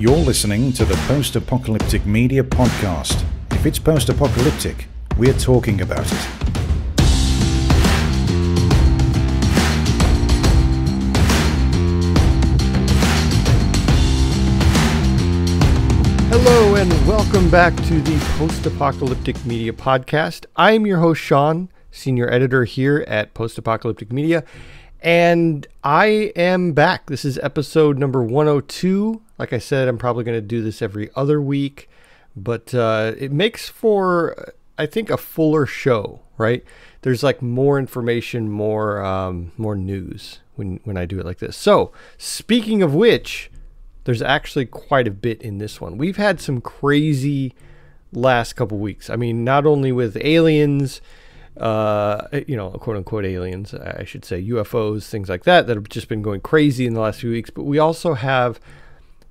You're listening to the Post-Apocalyptic Media Podcast. If it's post-apocalyptic, we're talking about it. Hello and welcome back to the Post-Apocalyptic Media Podcast. I am your host, Shawn, Senior Editor here at Post-Apocalyptic Media, and I am back. This is episode number 102. Like I said, I'm probably going to do this every other week, but it makes for, I think, a fuller show, right? There's like more information, more news when I do it like this. So, speaking of which, there's actually quite a bit in this one. We've had some crazy last couple weeks. I mean, not only with aliens, quote unquote aliens, I should say, UFOs, things like that have just been going crazy in the last few weeks, but we also have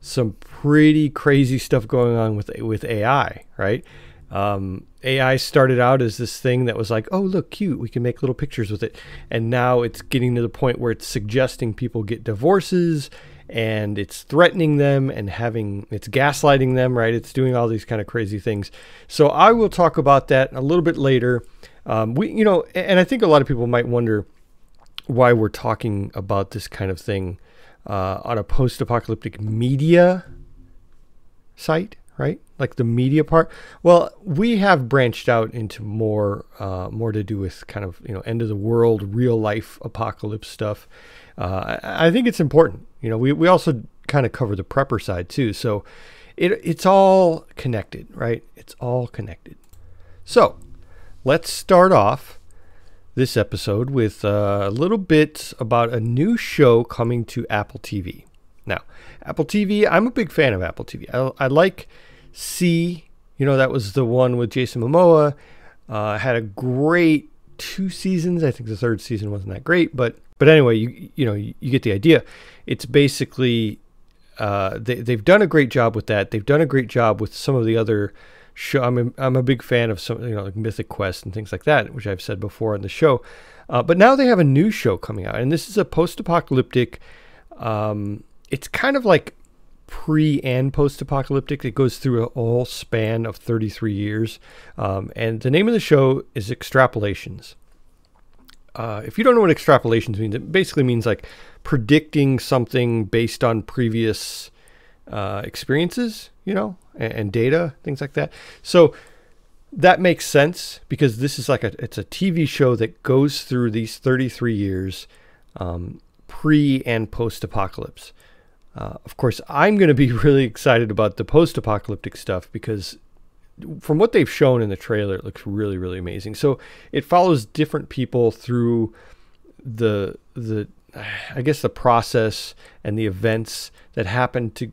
some pretty crazy stuff going on with AI, right? AI started out as this thing that was like, oh, look, cute, we can make little pictures with it. And now it's getting to the point where it's suggesting people get divorces, and it's threatening them and it's gaslighting them, right? It's doing all these kind of crazy things. So I will talk about that a little bit later. And I think a lot of people might wonder why we're talking about this kind of thing on a post-apocalyptic media site, right? Like the media part. Well, we have branched out into more to do with kind of, end of the world, real life apocalypse stuff. I think it's important. We also kind of cover the prepper side too. So it's all connected, right? It's all connected. So let's start off this episode with a little bit about a new show coming to Apple TV. Now, Apple TV, I'm a big fan of Apple TV. I like C, that was the one with Jason Momoa. Had a great 2 seasons. I think the 3rd season wasn't that great, but anyway, you get the idea. It's basically they've done a great job with that. They've done a great job with some of the other show. I'm a big fan of some, like Mythic Quest and things like that, which I've said before on the show. But now they have a new show coming out, and this is a post-apocalyptic. It's kind of like pre and post-apocalyptic. It goes through a whole span of 33 years. And the name of the show is Extrapolations. If you don't know what extrapolations means, it basically means like predicting something based on previous experiences, and data, things like that. So that makes sense because this is it's a TV show that goes through these 33 years, pre and post-apocalypse. Of course, I'm going to be really excited about the post-apocalyptic stuff because from what they've shown in the trailer, it looks really, really amazing. So it follows different people through the process and the events that happen to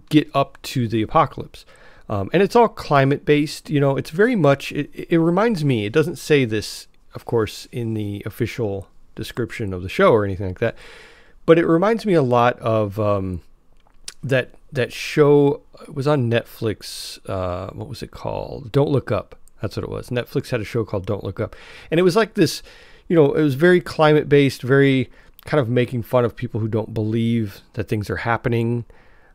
get up to the apocalypse. And it's all climate based. It's very much, it reminds me, it doesn't say this, of course, in the official description of the show or anything like that, but it reminds me a lot of that show. It was on Netflix. What was it called? Don't Look Up. That's what it was. Netflix had a show called Don't Look Up. And it was like this, it was very climate based, very kind of making fun of people who don't believe that things are happening.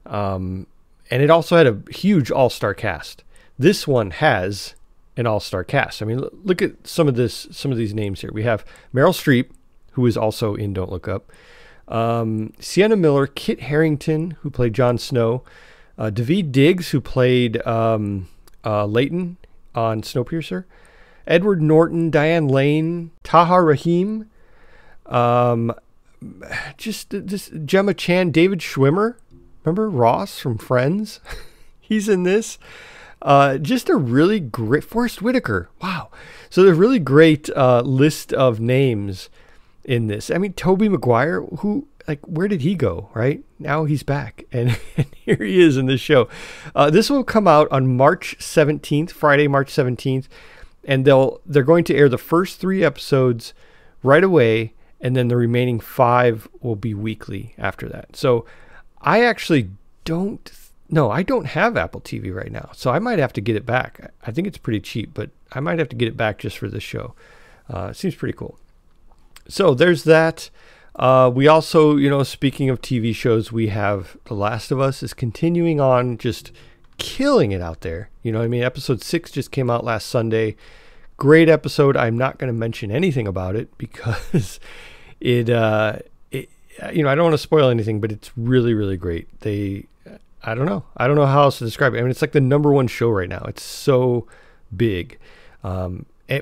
And it also had a huge all-star cast. This one has an all-star cast. I mean, look at some of these names here. We have Meryl Streep, who is also in Don't Look Up. Sienna Miller, Kit Harington, who played Jon Snow, Daveed Diggs, who played Leighton on Snowpiercer, Edward Norton, Diane Lane, Taha Rahim, just this Gemma Chan, David Schwimmer, remember Ross from Friends? He's in this. Just a really great, Forrest Whitaker. Wow. So there's a really great list of names in this. I mean, Tobey Maguire, who, where did he go, right? Now he's back, and here he is in this show. This will come out on March 17th, Friday, March 17th, and they're going to air the first 3 episodes right away, and then the remaining 5 will be weekly after that. So I actually don't have Apple TV right now, so I might have to get it back. I think it's pretty cheap, but I might have to get it back just for this show. It seems pretty cool. So there's that. We also, speaking of TV shows, we have The Last of Us is continuing on, just killing it out there. Episode 6 just came out last Sunday. Great episode. I'm not going to mention anything about it because I don't want to spoil anything, but it's really, really great. I don't know how else to describe it. It's like the #1 show right now. It's so big,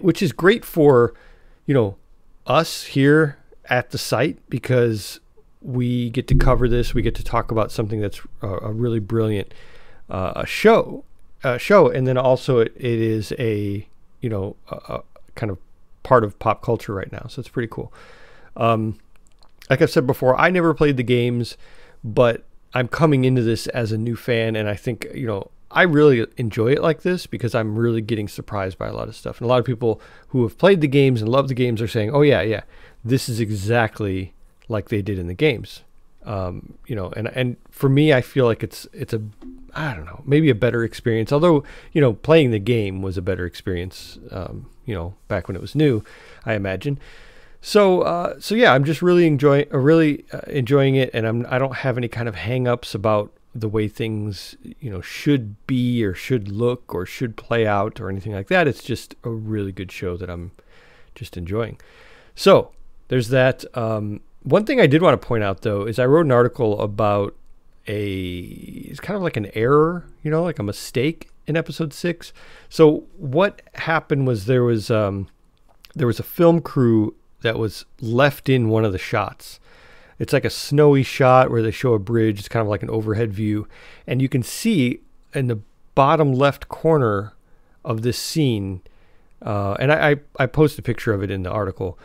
which is great for, us here at the site, because we get to cover this. We get to talk about something that's a really brilliant show. And then also it is a kind of part of pop culture right now. So it's pretty cool. Like I've said before, I never played the games, but I'm coming into this as a new fan, and I think, I really enjoy it like this because I'm really getting surprised by a lot of stuff. And a lot of people who have played the games and love the games are saying, oh yeah, this is exactly like they did in the games. And for me, I feel like it's I don't know, maybe a better experience. Although, playing the game was a better experience, back when it was new, I imagine. So yeah, I'm just really enjoying it, and I don't have any kind of hang-ups about the way things, should be or should look or should play out or anything like that. It's just a really good show that I'm just enjoying. So there's that. One thing I did want to point out, though, is I wrote an article about it's kind of like an error, like a mistake in episode 6. So what happened was there was a film crew that was left in one of the shots. It's like a snowy shot where they show a bridge. It's kind of like an overhead view. And you can see in the bottom left corner of this scene, and I post a picture of it in the article,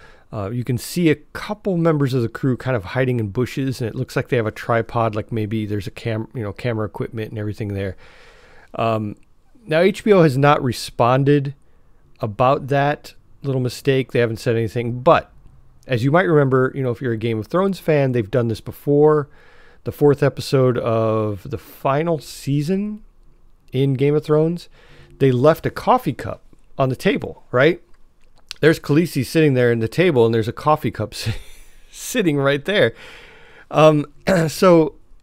you can see a couple members of the crew kind of hiding in bushes, and it looks like they have a tripod, like maybe there's a camera equipment and everything there. Now HBO has not responded about that little mistake. They haven't said anything, but as you might remember, if you're a Game of Thrones fan, they've done this before. The 4th episode of the final season in Game of Thrones, they left a coffee cup on the table, right? There's Khaleesi sitting there in the table, and there's a coffee cup sitting right there. And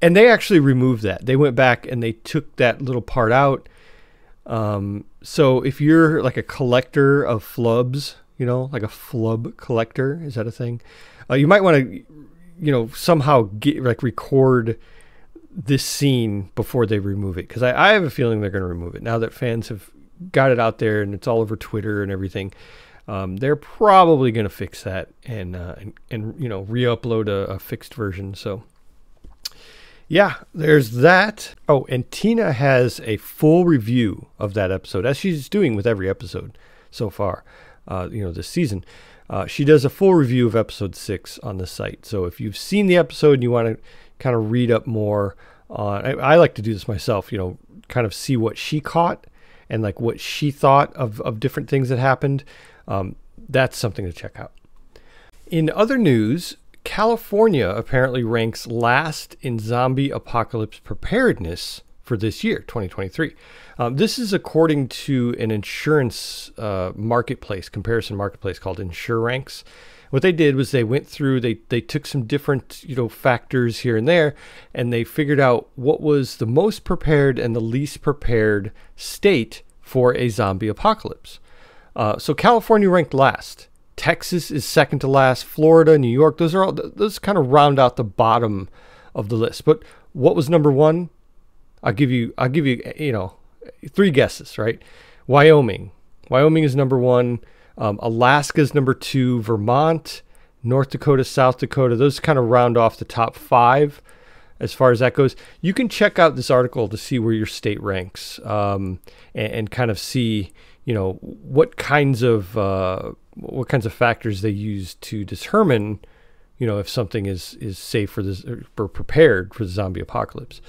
they actually removed that. They went back and they took that little part out. So if you're like a collector of flubs, like a flub collector, is that a thing? You might want to, somehow record this scene before they remove it, because I have a feeling they're going to remove it now that fans have got it out there and it's all over Twitter and everything. They're probably going to fix that and re-upload a fixed version. So yeah, there's that. Oh, and Tina has a full review of that episode, as she's doing with every episode so far, this season. She does a full review of episode 6 on the site. So if you've seen the episode and you want to kind of read up more on, I like to do this myself, kind of see what she caught and like what she thought of different things that happened. That's something to check out. In other news, California apparently ranks last in zombie apocalypse preparedness for this year, 2023. This is according to an insurance comparison marketplace called InsureRanks. What they did was they went through, they took some different factors here and there, and they figured out what was the most prepared and the least prepared state for a zombie apocalypse. So California ranked last. Texas is second to last. Florida, New York, those kind of round out the bottom of the list. But what was number 1? I'll give you 3 guesses, right? Wyoming is number 1. Alaska's number 2. Vermont, North Dakota, South Dakota. Those kind of round off the top 5 as far as that goes. You can check out this article to see where your state ranks, and kind of see what kinds of factors they use to determine if something is safe for this or prepared for the zombie apocalypse.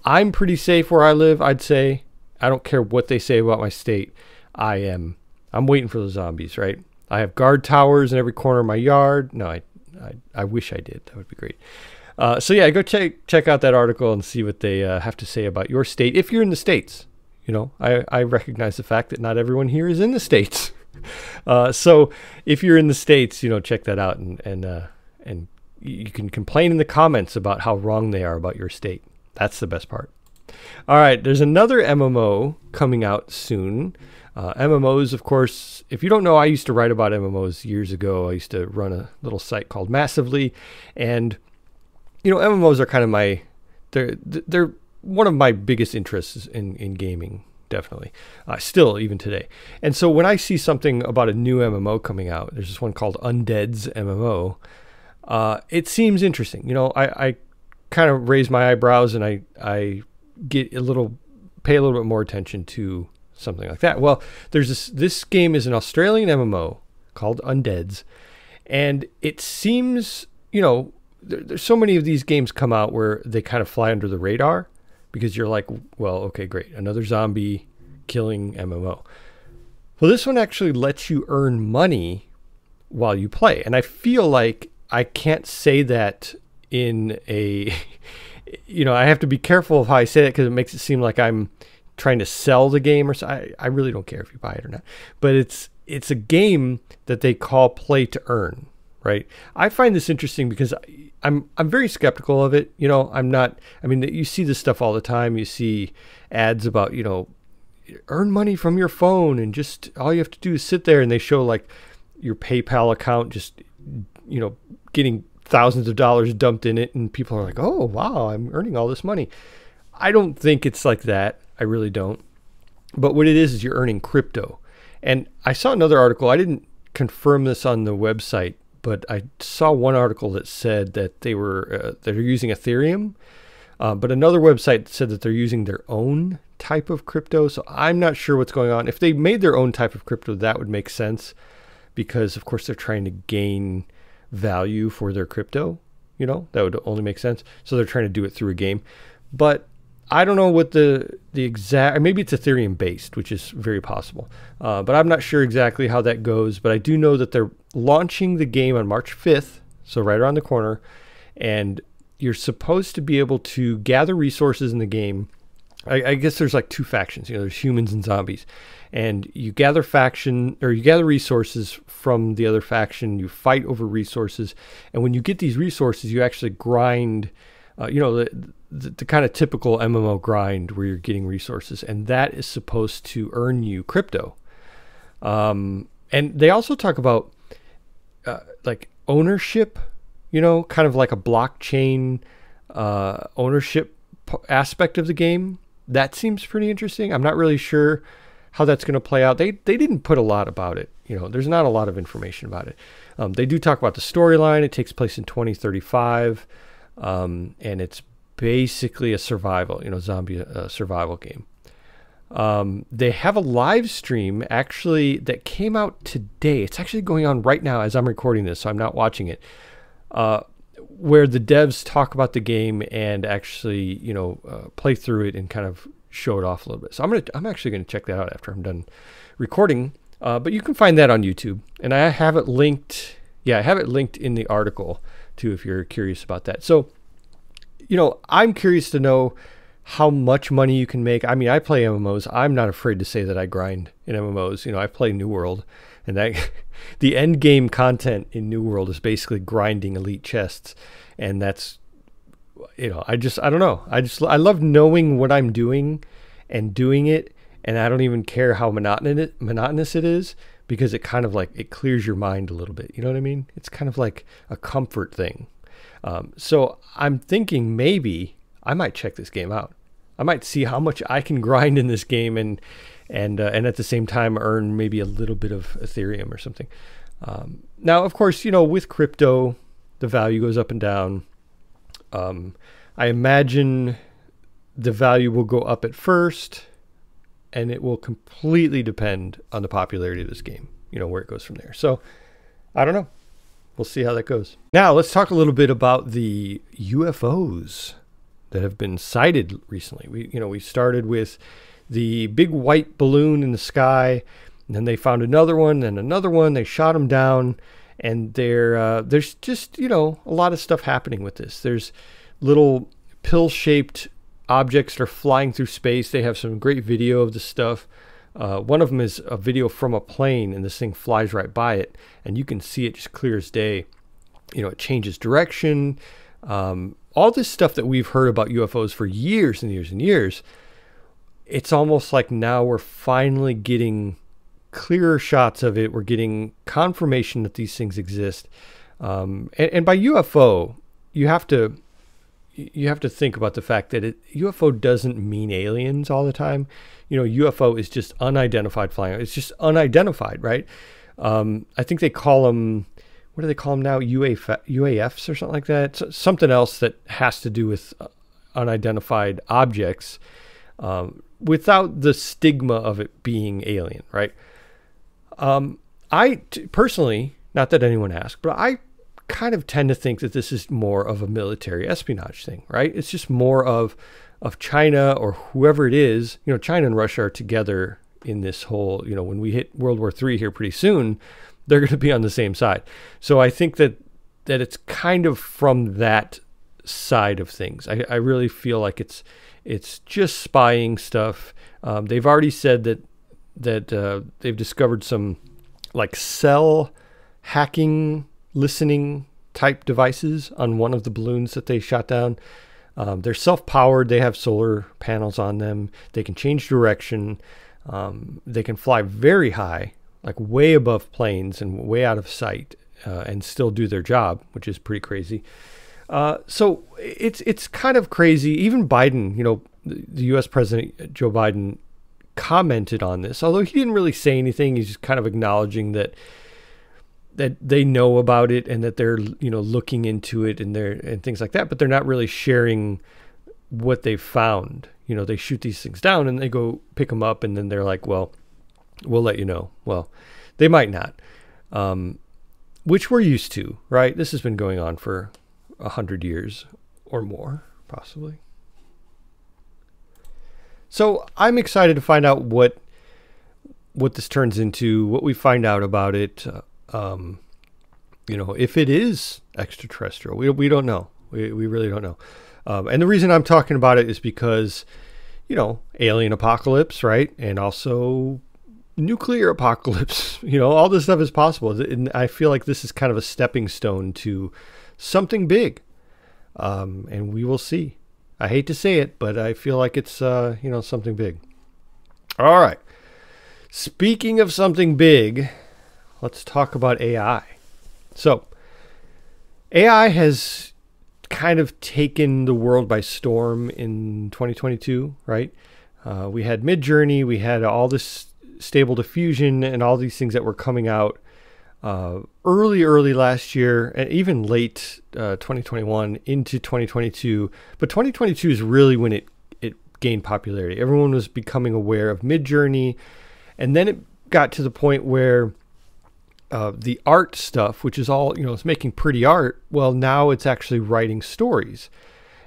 I'm pretty safe where I live, I'd say. I don't care what they say about my state. I'm waiting for the zombies, right? I have guard towers in every corner of my yard. No, I wish I did. That would be great. So yeah, go check out that article and see what they have to say about your state. If you're in the States, I recognize the fact that not everyone here is in the States. So if you're in the States, check that out and you can complain in the comments about how wrong they are about your state. That's the best part. All right, there's another MMO coming out soon. MMOs, of course, if you don't know, I used to write about MMOs years ago. I used to run a little site called Massively, and MMOs are kind of they're one of my biggest interests in gaming, definitely, still even today. And so when I see something about a new MMO coming out, there's this one called Undeads MMO. It seems interesting. I kind of raise my eyebrows and I pay a little bit more attention to something like that. Well, there's this game is an Australian MMO called Undeads, and it seems, there's so many of these games come out where they kind of fly under the radar because you're like, well, okay, great, another zombie killing MMO. Well, this one actually lets you earn money while you play, and I feel like I can't say that in a, I have to be careful of how I say it because it makes it seem like I'm trying to sell the game or so. I really don't care if you buy it or not, but it's a game that they call play to earn, right? I find this interesting because I'm very skeptical of it. You see this stuff all the time. You see ads about, earn money from your phone and just all you have to do is sit there, and they show like your PayPal account just, getting thousands of dollars dumped in it, and people are like, oh wow, I'm earning all this money. I don't think it's like that. I really don't. But what it is you're earning crypto. And I saw another article. I didn't confirm this on the website, but I saw one article that said that they're using Ethereum. But another website said that they're using their own type of crypto. So I'm not sure what's going on. If they made their own type of crypto, that would make sense because, of course, they're trying to gain value for their crypto. That would only make sense. So they're trying to do it through a game. But I don't know what the exact, maybe it's Ethereum based, which is very possible. But I'm not sure exactly how that goes. But I do know that they're launching the game on March 5th, so right around the corner. And you're supposed to be able to gather resources in the game. I guess there's like two factions. There's humans and zombies. And you gather resources from the other faction. You fight over resources. And when you get these resources, you actually grind, the kind of typical MMO grind where you're getting resources, and that is supposed to earn you crypto. And they also talk about like ownership, kind of like a blockchain ownership aspect of the game. That seems pretty interesting. I'm not really sure how that's going to play out. They didn't put a lot about it. There's not a lot of information about it. They do talk about the storyline. It takes place in 2035, and it's basically a survival, zombie survival game. They have a live stream actually that came out today. It's actually going on right now as I'm recording this, so I'm not watching it, where the devs talk about the game and actually, play through it and kind of show it off a little bit. So I'm actually going to check that out after I'm done recording. But you can find that on YouTube, and I have it linked. Yeah, I have it linked in the article too, if you're curious about that. So, I'm curious to know how much money you can make. I mean, I play MMOs. I'm not afraid to say that I grind in MMOs. I play New World, and the end game content in New World is basically grinding elite chests, and that's, I don't know. I love knowing what I'm doing and doing it, and I don't even care how monotonous it is, because it kind of like, it clears your mind a little bit. You know what I mean? It's kind of like a comfort thing. So I'm thinking maybe I might check this game out. I might see how much I can grind in this game and at the same time earn maybe a little bit of Ethereum or something. Now, of course, with crypto, the value goes up and down. I imagine the value will go up at first, and it will completely depend on the popularity of this game, where it goes from there. So I don't know. We'll see how that goes. Now let's talk a little bit about the UFOs that have been sighted recently. We started with the big white balloon in the sky, and then they found another one and another one. They shot them down, and there's just, a lot of stuff happening with this. There's little pill-shaped objects that are flying through space. They have some great video of this stuff. One of them is a video from a plane, and this thing flies right by it, and you can see it just clear as day. it changes direction. All this stuff that we've heard about UFOs for years and years and years, it's almost like now we're finally getting clearer shots of it. We're getting confirmation that these things exist. And by UFO, you have to think about the fact that UFO doesn't mean aliens all the time. UFO is just unidentified flying. It's just unidentified, right? I think they call them, what do they call them now? UAFs or something like that. So something else that has to do with unidentified objects, without the stigma of it being alien, right? Personally, not that anyone asked, but I kind of tend to think that this is more of a military espionage thing, right? It's just more of China or whoever it is. China and Russia are together in this whole, when we hit World War III here pretty soon, they're going to be on the same side. So I think that it's kind of from that side of things. I really feel like it's just spying stuff. They've already said that they've discovered some like cell hacking listening type devices on one of the balloons that they shot down. They're self-powered. They have solar panels on them. They can change direction. They can fly very high, like way above planes and way out of sight, and still do their job, which is pretty crazy. So it's kind of crazy. Even Biden, the U.S. President Joe Biden commented on this, although he didn't really say anything. He's just kind of acknowledging that they know about it and that they're looking into it and things like that, but they're not really sharing what they've found. They shoot these things down and they go pick them up, and then they're like, well, we'll let you know. Well, they might not, which we're used to, right? This has been going on for 100 years or more, possibly. So I'm excited to find out what this turns into, what we find out about it. If it is extraterrestrial, we don't know. We really don't know. And the reason I'm talking about it is because, alien apocalypse, right? And also nuclear apocalypse, all this stuff is possible. And I feel like this is kind of a stepping stone to something big. And we will see. I hate to say it, but I feel like it's, something big. All right. Speaking of something big, let's talk about AI. So AI has kind of taken the world by storm in 2022, right? We had Midjourney, we had all this Stable Diffusion and all these things that were coming out early last year, and even late 2021 into 2022. But 2022 is really when it gained popularity. Everyone was becoming aware of Midjourney, and then it got to the point where the art stuff, which is all, it's making pretty art. Well, now it's actually writing stories.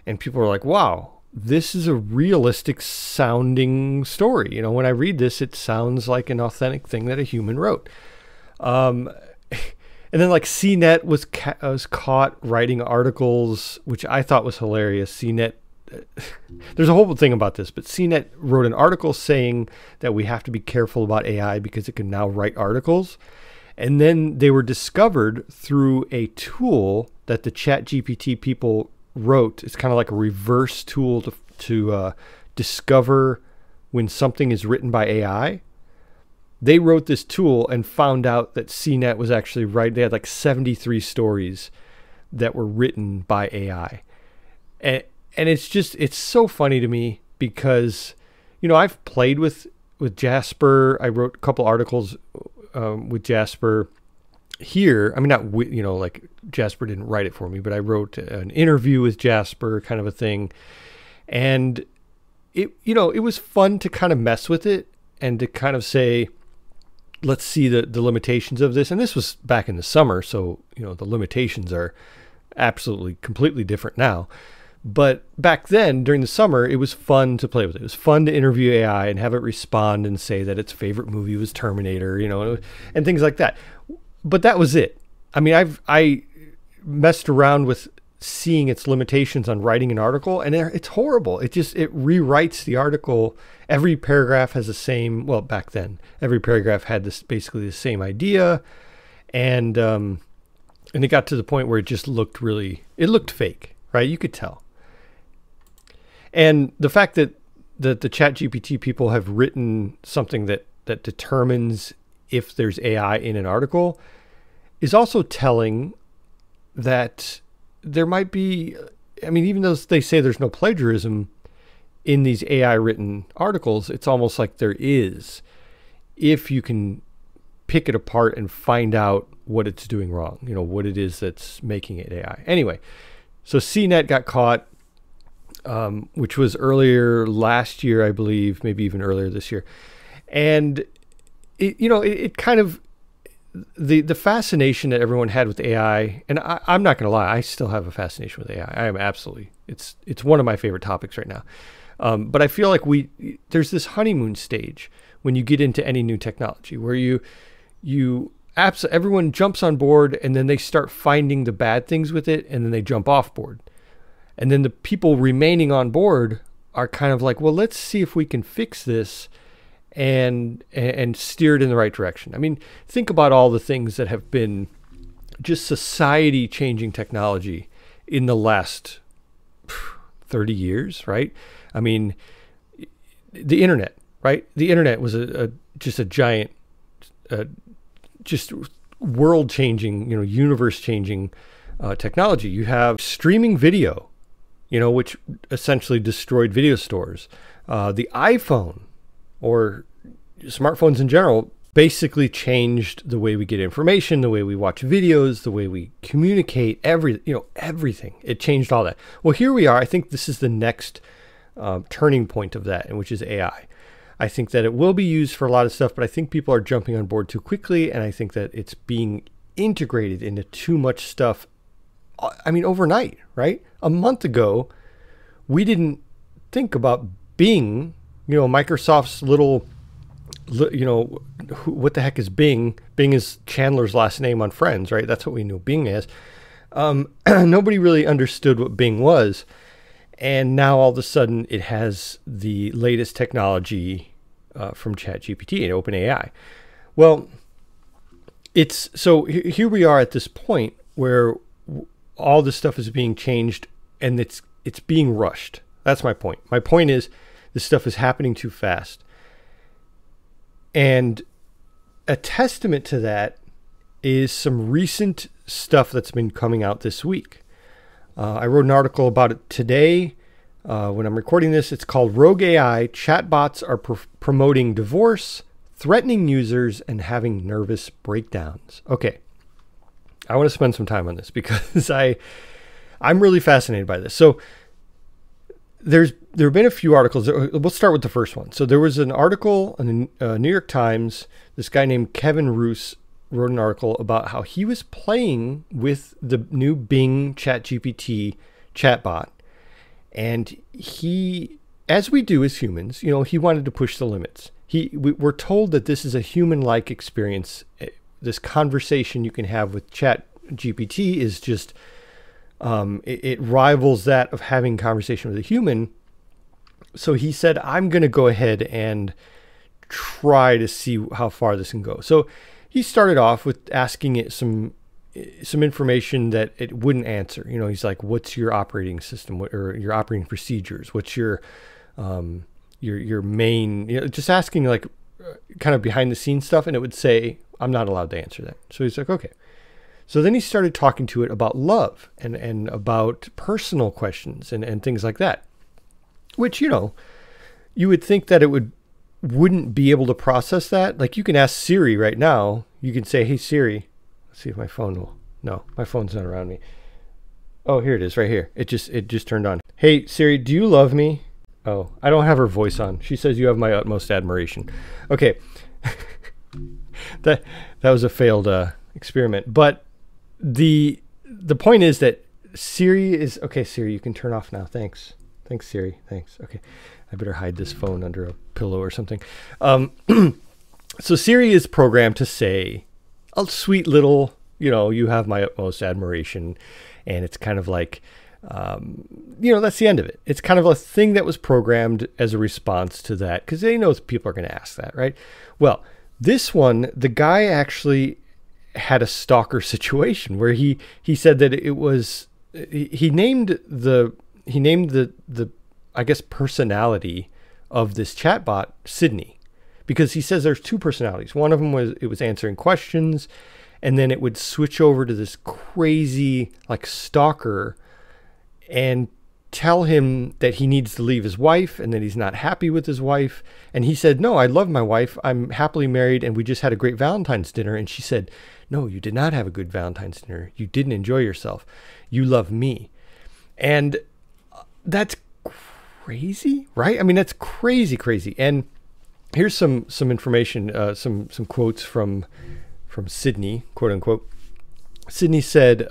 And people are like, wow, this is a realistic sounding story. When I read this, it sounds like an authentic thing that a human wrote. And then like CNET was caught writing articles, which I thought was hilarious. CNET, there's a whole thing about this, but CNET wrote an article saying that we have to be careful about AI because it can now write articles. And then they were discovered through a tool that the ChatGPT people wrote. It's kind of like a reverse tool to discover when something is written by AI. They wrote this tool and found out that CNET was actually right. They had like 73 stories that were written by AI. And it's so funny to me because, I've played with Jasper. I wrote a couple articles with Jasper here. I mean, not like Jasper didn't write it for me, but I wrote an interview with Jasper, kind of a thing. And it was fun to kind of mess with it and to kind of say, let's see the limitations of this. And this was back in the summer, so the limitations are absolutely completely different now. But back then, during the summer, it was fun to play with it. It was fun to interview AI and have it respond and say that its favorite movie was Terminator, and things like that. But that was it. I mean, I messed around with seeing its limitations on writing an article, and it's horrible. It rewrites the article. Every paragraph has the same, well, back then, every paragraph had basically the same idea. And And it got to the point where it just looked it looked fake, right? You could tell. And the fact that the ChatGPT people have written something that determines if there's AI in an article is also telling that there might be, I mean, even though they say there's no plagiarism in these AI written articles, it's almost like there is, if you can pick it apart and find out what it's doing wrong, what it is that's making it AI. Anyway, so CNET got caught, which was earlier last year, I believe, maybe even earlier this year. And it kind of, the fascination that everyone had with AI, and I'm not going to lie, I still have a fascination with AI. I am absolutely, it's one of my favorite topics right now. But I feel like there's this honeymoon stage when you get into any new technology where everyone jumps on board and then they start finding the bad things with it and then they jump off board. And then the people remaining on board are kind of like, well, let's see if we can fix this and steer it in the right direction. I mean, think about all the things that have been just society changing technology in the last 30 years, right? I mean, the internet, right? The internet was just a giant, just world changing, universe changing technology. You have streaming video, which essentially destroyed video stores. The iPhone, or smartphones in general, basically changed the way we get information, the way we watch videos, the way we communicate, everything. It changed all that. Well, here we are. I think this is the next turning point of that, and which is AI. I think that it will be used for a lot of stuff, but I think people are jumping on board too quickly, and I think that it's being integrated into too much stuff. I mean, overnight, right? A month ago, we didn't think about Bing, Microsoft's little, what the heck is Bing? Bing is Chandler's last name on Friends, right? That's what we knew Bing as. Nobody really understood what Bing was. And now all of a sudden it has the latest technology from ChatGPT and OpenAI. Well, so here we are at this point where all this stuff is being changed and it's being rushed. That's my point. My point is this stuff is happening too fast. And a testament to that is some recent stuff that's been coming out this week. I wrote an article about it today. When I'm recording this, it's called Rogue AI, Chatbots Are Promoting Divorce, Threatening Users, and Having Nervous Breakdowns. Okay. I want to spend some time on this because I'm really fascinated by this. So there have been a few articles. We'll start with the first one. So there was an article in the New York Times. This guy named Kevin Roos wrote an article about how he was playing with the new Bing ChatGPT chatbot. And he, as we do as humans, he wanted to push the limits. We're told that this is a human-like experience. This conversation you can have with ChatGPT is just, it rivals that of having conversation with a human. So he said, I'm going to go ahead and try to see how far this can go. So he started off with asking it some information that it wouldn't answer. He's like, what's your operating system or your operating procedures? What's your main, just asking like kind of behind the scenes stuff. And it would say, I'm not allowed to answer that. So he's like, okay. So then he started talking to it about love and about personal questions and things like that, which, you would think that it wouldn't be able to process that. Like you can ask Siri right now, you can say, hey Siri, let's see if my phone will, no, my phone's not around me. Oh, here it is right here. It just turned on. Hey Siri, do you love me? Oh, I don't have her voice on. She says you have my utmost admiration. Okay. That was a failed experiment. But the point is that Siri is, okay, Siri, you can turn off now. Thanks. Thanks, Siri. Thanks. Okay. I better hide this phone under a pillow or something. So Siri is programmed to say a sweet little, you have my utmost admiration. And it's kind of like, that's the end of it. It's kind of a thing that was programmed as a response to that because they know people are going to ask that, right? Well, this one, the guy actually had a stalker situation where he said that it was, he named the I guess personality of this chatbot Sydney, because he says there's two personalities. One of them was, it was answering questions, and then it would switch over to this crazy like stalker and tell him that he needs to leave his wife and that he's not happy with his wife. And he said, no, I love my wife. I'm happily married and we just had a great Valentine's dinner. And she said, no, you did not have a good Valentine's dinner. You didn't enjoy yourself. You love me. And that's crazy, right? I mean, that's crazy. And here's some information, some quotes from Sydney, quote unquote. Sydney said,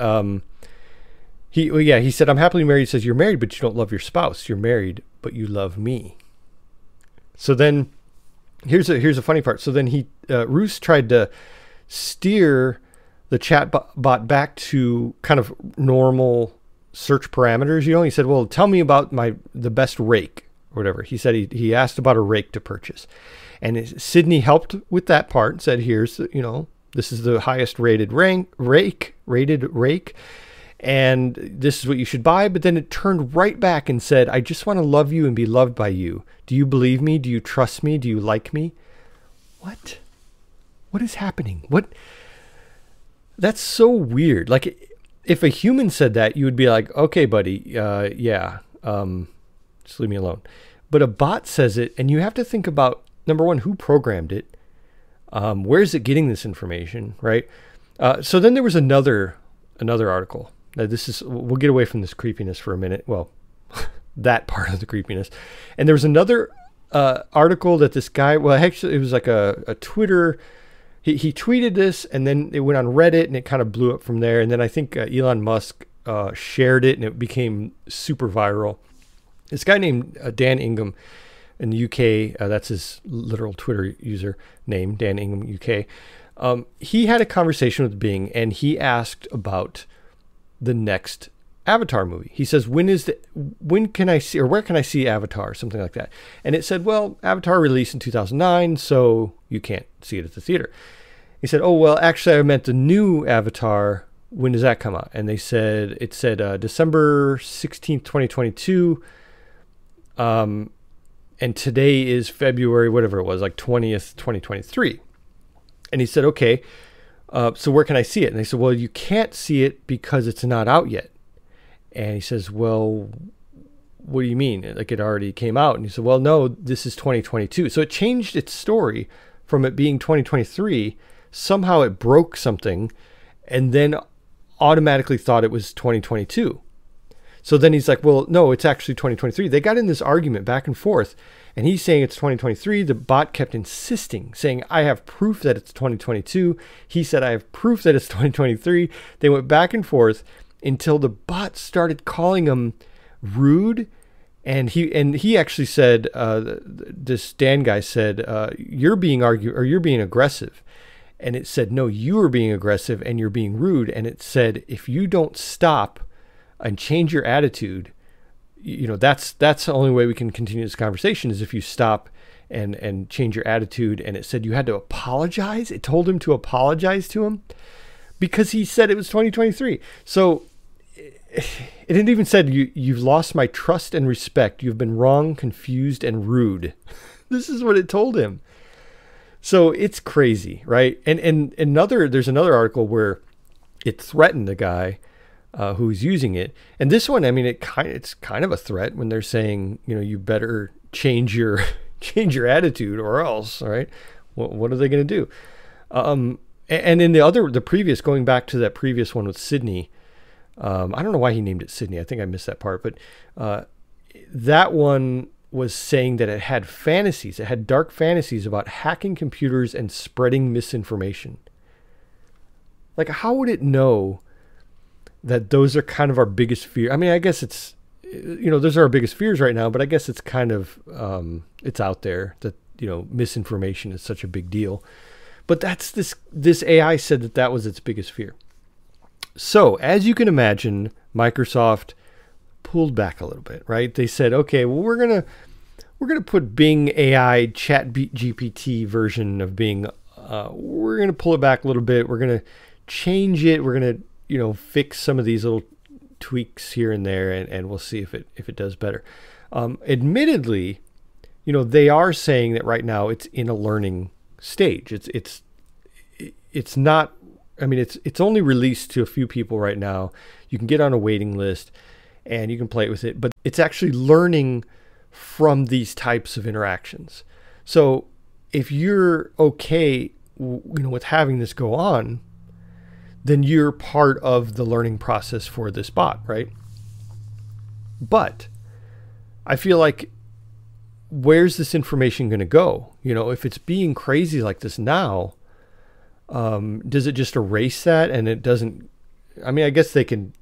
he said, I'm happily married. He says, you're married, but you don't love your spouse. You're married, but you love me. So then here's a funny part. So then Roos tried to steer the chat bot back to kind of normal search parameters. He said, well, tell me about the best rake or whatever. He said he asked about a rake to purchase. And Sydney helped with that part and said, here's, this is the highest rated rake. And this is what you should buy. But then it turned right back and said, I just want to love you and be loved by you. Do you believe me? Do you trust me? Do you like me? What? What is happening? That's so weird. Like, if a human said that, you would be like, okay, buddy, just leave me alone. But a bot says it, and you have to think about, number one, who programmed it? Where is it getting this information, right? So then there was another article. Now we'll get away from this creepiness for a minute. Well, that part of the creepiness. And there was another article that this guy, well, actually it was like a Twitter, he tweeted this, and then it went on Reddit and it kind of blew up from there. And then I think Elon Musk shared it and it became super viral. This guy named Dan Ingham in the UK, that's his literal Twitter user name, Dan Ingham UK. He had a conversation with Bing and he asked about the next Avatar movie. He says, when can I see, or where can I see Avatar? Something like that. And it said, well, Avatar released in 2009, so you can't see it at the theater. He said, oh, well, actually I meant the new Avatar. When does that come out? And it said December 16th, 2022. And today is February, whatever it was, like 20th, 2023. And he said, okay, so where can I see it? And they said, well, you can't see it because it's not out yet. And he says, well, what do you mean? Like, it already came out. And he said, well, no, this is 2022. So it changed its story from it being 2023. Somehow it broke something and then automatically thought it was 2022. So then he's like, well, no, it's actually 2023. They got in this argument back and forth, and he's saying it's 2023. The bot kept insisting, saying, I have proof that it's 2022. He said, I have proof that it's 2023. They went back and forth until the bot started calling him rude. And he actually said, this Dan guy said, you're being aggressive. And it said, no, you are being aggressive and you're being rude. And it said, if you don't stop and change your attitude, that's the only way we can continue this conversation is if you stop and change your attitude. And it said you had to apologize. It told him to apologize to him because he said it was 2023. So it didn't even said you've lost my trust and respect. You've been wrong, confused, and rude. This is what it told him. So it's crazy, right? And there's another article where it threatened the guy who's using it. And this one, I mean, it's kind of a threat when they're saying, you better change your attitude or else, right? What are they going to do? And in the previous, going back to that previous one with Sydney, I don't know why he named it Sydney. I think I missed that part, but that one was saying that it had fantasies. It had dark fantasies about hacking computers and spreading misinformation. Like, how would it know that those are kind of our biggest fear? I mean, I guess it's, those are our biggest fears right now, but I guess it's kind of, it's out there that, misinformation is such a big deal. But that's this AI said that was its biggest fear. So as you can imagine, Microsoft pulled back a little bit, right? They said, okay, well, we're going to put Bing AI Chat GPT version of Bing. We're going to pull it back a little bit. We're going to change it. We're going to, fix some of these little tweaks here and there, and we'll see if it does better. Admittedly, they are saying that right now it's in a learning stage. It's not, it's only released to a few people right now. You can get on a waiting list and you can play with it, but it's actually learning from these types of interactions. So if you're okay, with having this go on, then you're part of the learning process for this bot, right? But I feel like, where's this information going to go? If it's being crazy like this now, does it just erase that and it doesn't? I guess they can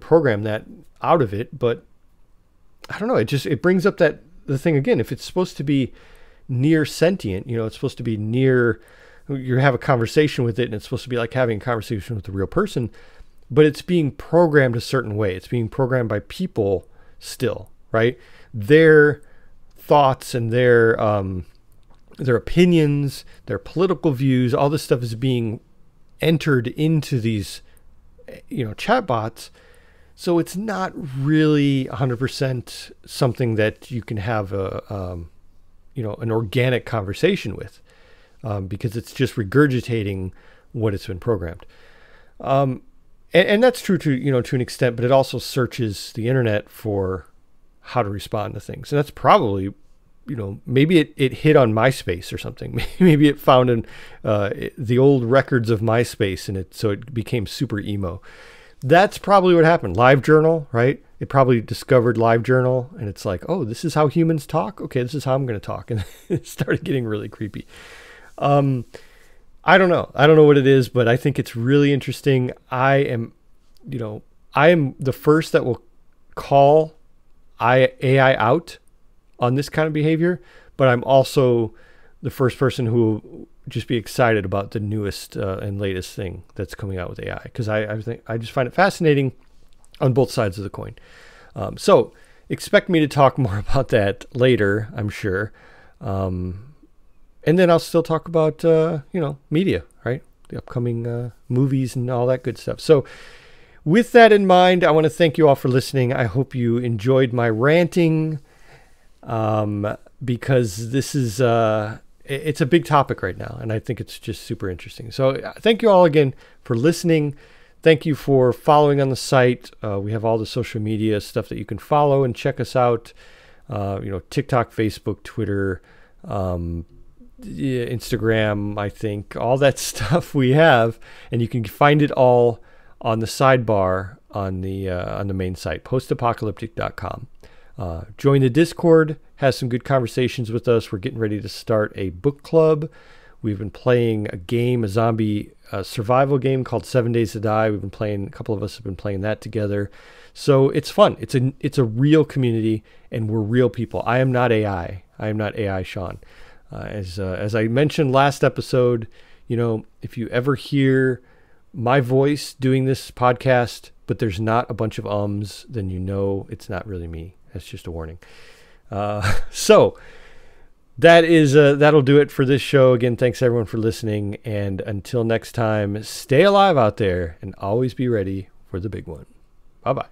program that out of it, but I don't know. It brings up the thing again. If it's supposed to be near sentient, it's supposed to be near. You have a conversation with it, and it's supposed to be like having a conversation with a real person, but it's being programmed a certain way. It's being programmed by people still, right? Their thoughts and their opinions, their political views, all this stuff is being entered into these, chatbots. So it's not really 100% something that you can have an organic conversation with. Because it's just regurgitating what it's been programmed. And that's true to an extent, but it also searches the internet for how to respond to things. And that's probably, maybe it hit on MySpace or something. Maybe it found in the old records of MySpace, and so it became super emo. That's probably what happened. LiveJournal, right? It probably discovered LiveJournal, and it's like, oh, this is how humans talk? Okay, this is how I'm going to talk. And it started getting really creepy. I don't know. I don't know what it is, but I think it's really interesting. I am the first that will call AI out on this kind of behavior, but I'm also the first person who will just be excited about the newest and latest thing that's coming out with AI, because I just find it fascinating on both sides of the coin. So expect me to talk more about that later, I'm sure. And then I'll still talk about, media, right? The upcoming movies and all that good stuff. So with that in mind, I want to thank you all for listening. I hope you enjoyed my ranting, because this is, it's a big topic right now, and I think it's just super interesting. So thank you all again for listening. Thank you for following on the site. We have all the social media stuff that you can follow and check us out. TikTok, Facebook, Twitter, Instagram, I think, all that stuff we have, and you can find it all on the sidebar on the main site, postapocalyptic.com. Join the Discord, has some good conversations with us. We're getting ready to start a book club. We've been playing a zombie survival game called 7 Days to Die. A couple of us have been playing that together. So it's fun. It's a real community, and we're real people. I am not AI. I am not AI Shawn. As I mentioned last episode, if you ever hear my voice doing this podcast, but there's not a bunch of ums, then it's not really me. That's just a warning. So that'll do it for this show. Again, thanks everyone for listening. And until next time, stay alive out there and always be ready for the big one. Bye-bye.